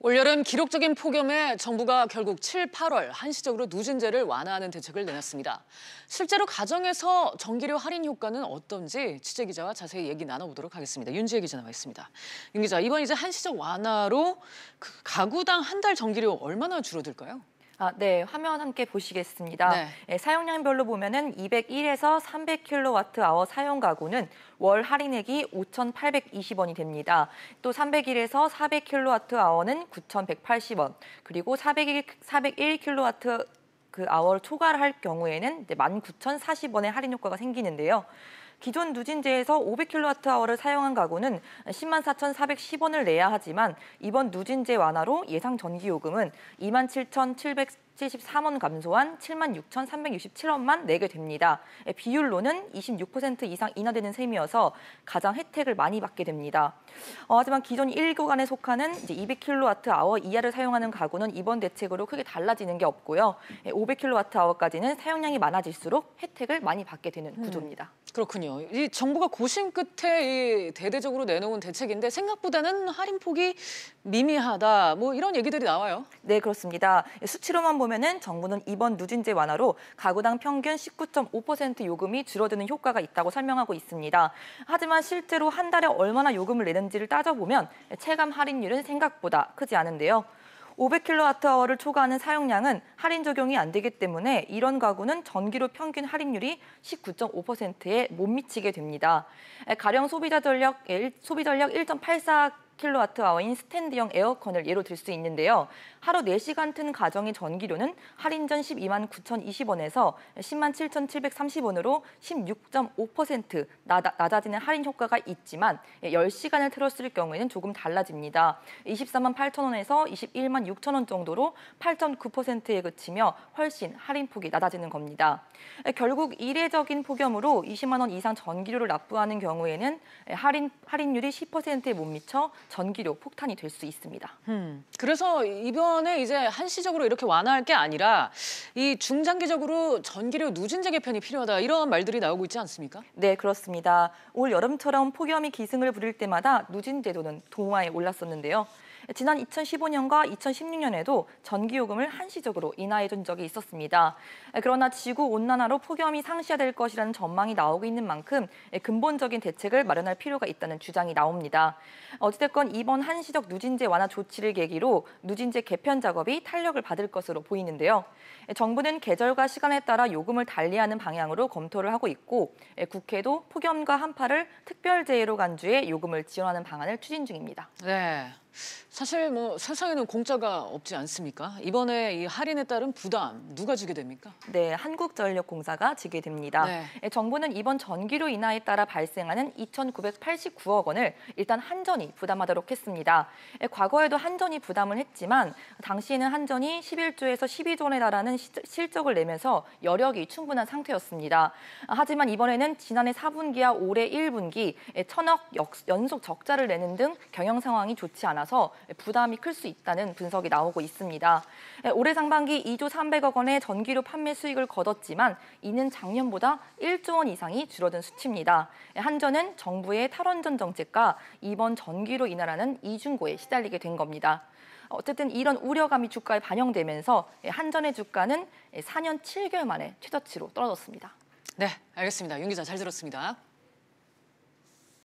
올여름 기록적인 폭염에 정부가 결국 7, 8월 한시적으로 누진제를 완화하는 대책을 내놨습니다. 실제로 가정에서 전기료 할인 효과는 어떤지 취재기자와 자세히 얘기 나눠보도록 하겠습니다. 윤지혜 기자 나와 있습니다. 윤 기자, 이번 이제 한시적 완화로 가구당 한 달 전기료 얼마나 줄어들까요? 네, 화면 함께 보시겠습니다. 네. 사용량별로 보면은 201에서 300kWh 사용 가구는 월 할인액이 5,820원이 됩니다. 또 301에서 400kWh는 9,180원, 그리고 401kWh 초과를 할 경우에는 19,040원의 할인 효과가 생기는데요. 기존 누진제에서 500kWh를 사용한 가구는 104,410원을 내야 하지만 이번 누진제 완화로 예상 전기요금은 27,773원 감소한 76,367원만 내게 됩니다. 비율로는 26% 이상 인하되는 셈이어서 가장 혜택을 많이 받게 됩니다. 하지만 기존 1구간에 속하는 이제 200kWh 이하를 사용하는 가구는 이번 대책으로 크게 달라지는 게 없고요. 500kWh까지는 사용량이 많아질수록 혜택을 많이 받게 되는 구조입니다. 그렇군요. 이 정부가 고심 끝에 대대적으로 내놓은 대책인데 생각보다는 할인폭이 미미하다, 뭐 이런 얘기들이 나와요. 네, 그렇습니다. 수치로만 보면은 정부는 이번 누진제 완화로 가구당 평균 19.5% 요금이 줄어드는 효과가 있다고 설명하고 있습니다. 하지만 실제로 한 달에 얼마나 요금을 내는지를 따져보면 체감 할인율은 생각보다 크지 않은데요. 500kWh를 초과하는 사용량은 할인 적용이 안 되기 때문에 이런 가구는 전기료 평균 할인율이 19.5%에 못 미치게 됩니다. 가령 소비자 전력 1.84kWh인 스탠드형 에어컨을 예로 들 수 있는데요. 하루 4시간 튼 가정의 전기료는 할인 전 12만 9,020원에서 10만 7,730원으로 16.5% 낮아지는 할인 효과가 있지만 10시간을 틀었을 경우에는 조금 달라집니다. 24만 8,000원에서 21만 6,000원 정도로 8.9%에 그치며 훨씬 할인폭이 낮아지는 겁니다. 결국 이례적인 폭염으로 20만 원 이상 전기료를 납부하는 경우에는 할인율이 10%에 못 미쳐 전기료 폭탄이 될 수 있습니다. 그래서 이번에 이제 한시적으로 이렇게 완화할 게 아니라 이 중장기적으로 전기료 누진제 개편이 필요하다, 이런 말들이 나오고 있지 않습니까? 네, 그렇습니다. 올 여름처럼 폭염이 기승을 부릴 때마다 누진제도는 동화에 올랐었는데요. 지난 2015년과 2016년에도 전기요금을 한시적으로 인하해준 적이 있었습니다. 그러나 지구온난화로 폭염이 상시화될 것이라는 전망이 나오고 있는 만큼 근본적인 대책을 마련할 필요가 있다는 주장이 나옵니다. 어찌됐건 이번 한시적 누진제 완화 조치를 계기로 누진제 개편 작업이 탄력을 받을 것으로 보이는데요. 정부는 계절과 시간에 따라 요금을 달리하는 방향으로 검토를 하고 있고 국회도 폭염과 한파를 특별재해로 간주해 요금을 지원하는 방안을 추진 중입니다. 네. 사실 뭐 세상에는 공짜가 없지 않습니까? 이번에 이 할인에 따른 부담 누가 지게 됩니까? 네, 한국전력공사가 지게 됩니다. 네. 정부는 이번 전기료 인하에 따라 발생하는 2,989억 원을 일단 한전이 부담하도록 했습니다. 과거에도 한전이 부담을 했지만 당시에는 한전이 11조에서 12조 원에 달하는 실적을 내면서 여력이 충분한 상태였습니다. 하지만 이번에는 지난해 4분기와 올해 1분기 1,000억 연속 적자를 내는 등 경영 상황이 좋지 않아서 부담이 클 수 있다는 분석이 나오고 있습니다. 올해 상반기 2조 300억 원의 전기료 판매 수익을 거뒀지만 이는 작년보다 1조 원 이상이 줄어든 수치입니다. 한전은 정부의 탈원전 정책과 이번 전기료 인하라는 이중고에 시달리게 된 겁니다. 어쨌든 이런 우려감이 주가에 반영되면서 한전의 주가는 4년 7개월 만에 최저치로 떨어졌습니다. 네, 알겠습니다. 윤 기자 잘 들었습니다.